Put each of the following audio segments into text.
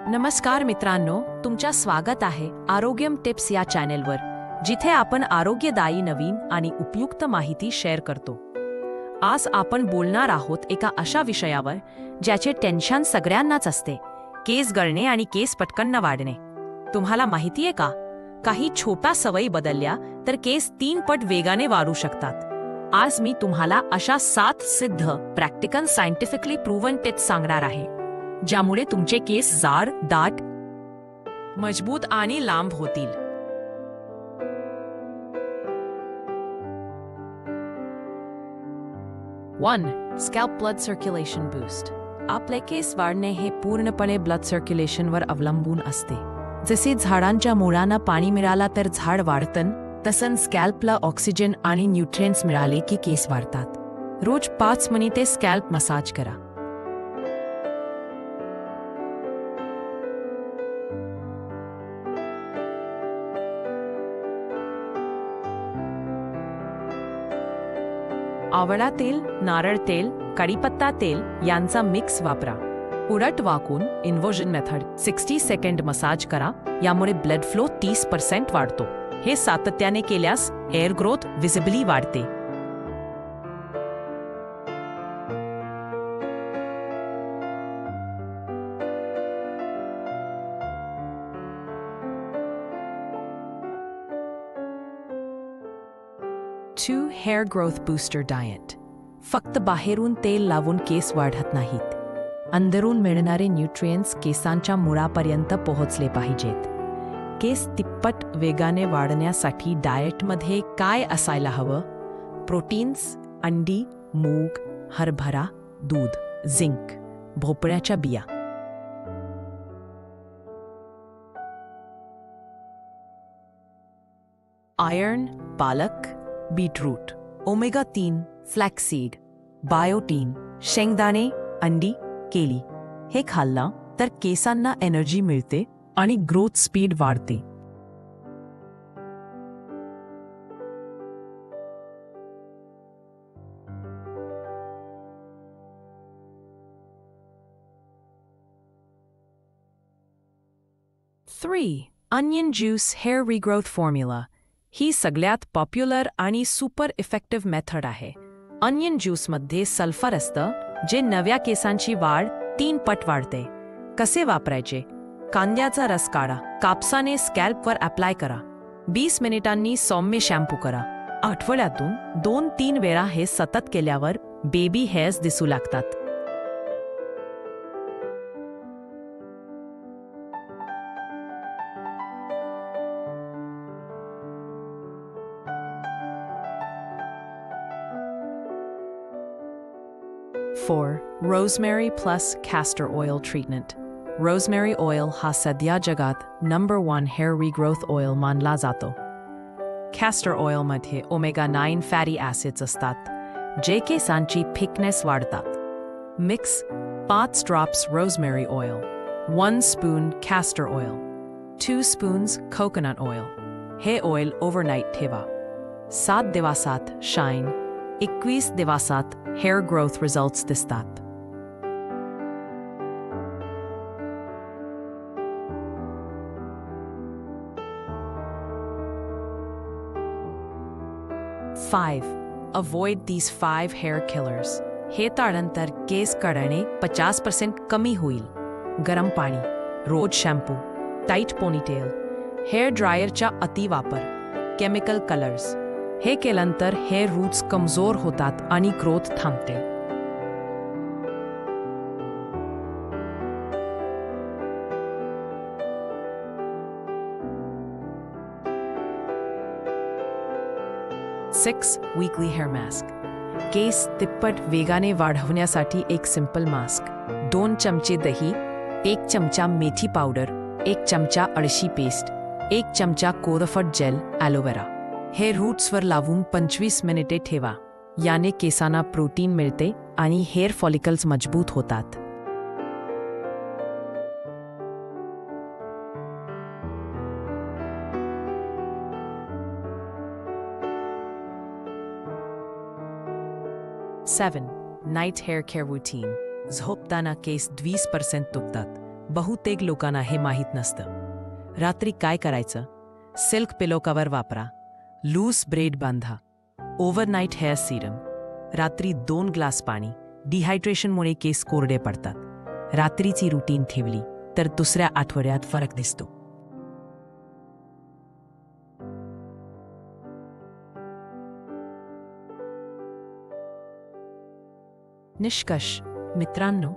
नमस्कार मित्रांनो, तुमच्या स्वागत आहे आरोग्यम टिप्स या चॅनेलवर, जिथे आपण आरोग्यदायी नवीन आणि उपयुक्त माहिती शेअर करतो. आज आपण बोलणार आहोत एका अशा विषयावर ज्याचे टेन्शन सगळ्यांनाच असते: केस गळणे आणि केस पटकन न वाढणे. तुम्हाला माहितीये का, काही छोट्या सवयी बदलल्या तर केस 3 पट वेगाने वाढू शकतात. आज मी तुम्हाला अशा 7 सिद्ध, प्रॅक्टिकल, सायंटिफिकली प्रूव्हन टिप्स सांगणार आहे, ज्यामुळे तुमचे केस जाड, दाट, मजबूत आणि लांब होतील. 1. Scalp blood circulation boost. आपले केस वाढणे हे पूर्णपणे ब्लड सर्क्युलेशनवर अवलंबून असते. जसे झाडांच्या मुळांना पाणी मिळाला तर झाड वाढतं, तसंच स्कॅल्पला ऑक्सिजन आणि न्यूट्रिएंट्स मिळाले की केस वाढतात. रोज 5 मिनिटे स्कॅल्प मसाज करा. आवळा तेल, नारळ तेल, कढीपत्ता तेल यांचा मिक्स वापरा. उलट वाकून इन्व्हर्जन मेथड 60 सेकंड मसाज करा. यामुळे ब्लड फ्लो 30% वाढतो. हे सातत्याने केल्यास एअर ग्रोथ विजिबली वाढते. Two hair growth booster diet. फक्त बाहेरून तेल लावून केस वाढत नाहीत. अंदरून मिळणारे न्यूट्रिएंट्स केसांच्या मुळापर्यंत पोहोचले पाहिजेत. केस तिप्पट वेगाने वाढण्यासाठी डाएटमध्ये काय असायला हवं? प्रोटीन्स, अंडी, मूग, हरभरा, दूध, झिंक, भोपळ्याच्या बिया. आयर्न, पालक, बीटरूट, ओमेगा 3, फ्लॅक्सीड, बायोटीन, शेंगदाणे, अंडी, केली. हे खाल्लं तर केसांना एनर्जी मिळते आणि ग्रोथ स्पीड वाढते. Onion juice hair regrowth formula. ही सगळ्यात पॉप्युलर आणि सुपर इफेक्टिव्ह मेथड आहे. अनियन ज्यूसमध्ये सल्फर असतं, जे नव्या केसांची वाढ 3 पट वाढते. कसे वापरायचे? कांद्याचा रस काढा. कापसाने स्कॅल्पवर अप्लाय करा. 20 मिनिटांनी सौम्य शॅम्पू करा. आठवड्यातून 2-3 वेळा हे सतत केल्यावर बेबी हेअर्स दिसू लागतात. Rosemary plus castor oil treatment. Rosemary oil हा सध्या जगात नंबर 1 हेअर रिग्रोथ ऑइल मानला जातो. कॅस्टर ऑइलमध्ये ओमेगा 9 फॅटी ॲसिड्स असतात, जे केसांची थिकनेस वाढतात. Mix 5 drops rosemary oil, 1 spoon castor oil, 2 spoons coconut oil. हे ऑइल ओव्हरनाईट ठेवा. 7 दिवसात शाईन, 21 दिवसात हेअर ग्रोथ रिझल्ट्स दिसतात. Avoid these 5 hair killers. हे टाळल्यानंतर केस गळणे 50% कमी होईल. गरम पाणी, रोज शॅम्पू, टाईट पोनीटेल, हेअर ड्रायरचा अतिवापर, केमिकल कलर्स. हे केल्यानंतर हेअर रूट्स कमजोर होतात आणि ग्रोथ थांबते. Weekly hair mask. केस तिप्पट वेगाने वाढवण्यासाठी एक सिंपल मास्क. 2 चमचे दही, 1 चमचा मेथी पावडर, 1 चमचा अळशी पेस्ट, 1 चमचा कोरफड जेल, ॲलोवेरा. हे रूट्सवर लावून 25 मिनिटे ठेवा. याने केसांना प्रोटीन मिळते आणि हेअर फॉलिकल्स मजबूत होतात. Night hair care routine. झोपताना केस 20% तुटतात. बहुतेक लोकांना हे माहीत नसतं. रात्री काय करायचं? सिल्क पिलो कवर वापरा, लूज ब्रेड बांधा, ओव्हरनाईट हेअर सिरम. रात्री 2 ग्लास पाणी. डिहायड्रेशनमुळे केस कोरडे पडतात. रात्रीची रुटीन ठेवली तर दुसऱ्या आठवड्यात फरक दिसतो. निष्कर्ष मित्रांनो,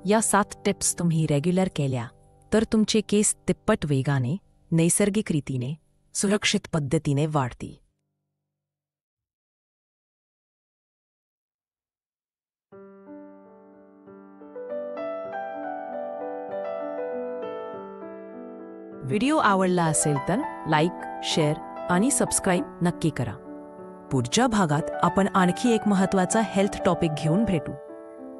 या 7 टिप्स तुम्ही रेग्युलर केल्या तर तुमचे केस तिप्पट वेगाने, नैसर्गिक रीतीने, सुरक्षित पद्धतीने वाढतील. व्हिडिओ आवडला असेल तर लाईक, शेअर आणि सबस्क्राईब नक्की करा. पुढच्या भागात आपण आणखी एक महत्त्वाचा हेल्थ टॉपिक घेऊन भेटू.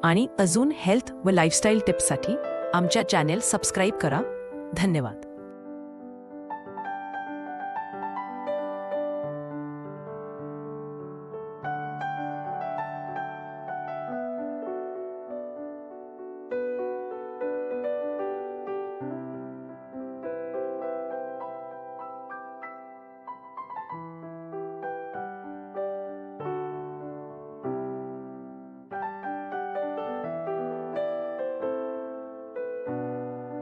आणि अजून हेल्थ व लाईफस्टाईल टिप्ससाठी आमच्या चॅनेल सबस्क्राईब करा. धन्यवाद.